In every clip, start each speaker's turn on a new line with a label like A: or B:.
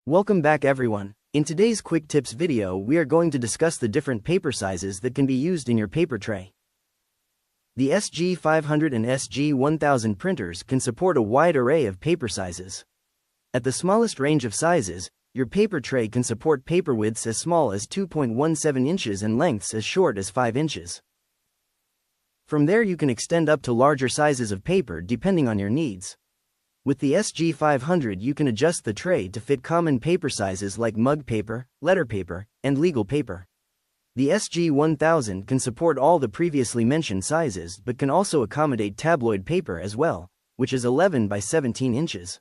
A: Welcome back everyone. In today's quick tips video we are going to discuss the different paper sizes that can be used in your paper tray. The SG500 and SG1000 printers can support a wide array of paper sizes. At the smallest range of sizes, your paper tray can support paper widths as small as 2.17 inches and lengths as short as 5 inches. From there you can extend up to larger sizes of paper depending on your needs. With the SG500 you can adjust the tray to fit common paper sizes like mug paper, letter paper, and legal paper. The SG1000 can support all the previously mentioned sizes but can also accommodate tabloid paper as well, which is 11 by 17 inches.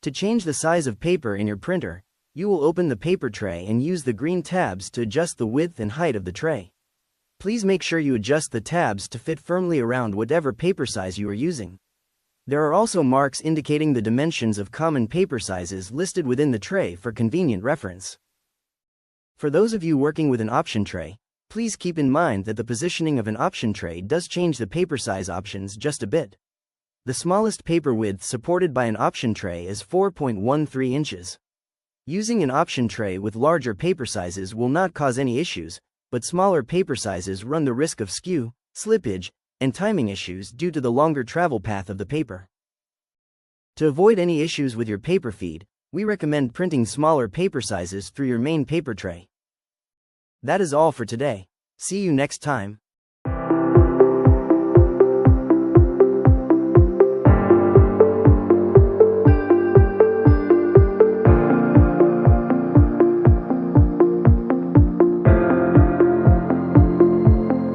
A: To change the size of paper in your printer, you will open the paper tray and use the green tabs to adjust the width and height of the tray. Please make sure you adjust the tabs to fit firmly around whatever paper size you are using. There are also marks indicating the dimensions of common paper sizes listed within the tray for convenient reference. For those of you working with an option tray, please keep in mind that the positioning of an option tray does change the paper size options just a bit. The smallest paper width supported by an option tray is 4.13 inches. Using an option tray with larger paper sizes will not cause any issues, but smaller paper sizes run the risk of skew, slippage, and timing issues due to the longer travel path of the paper. To avoid any issues with your paper feed, we recommend printing smaller paper sizes through your main paper tray. That is all for today. See you next time.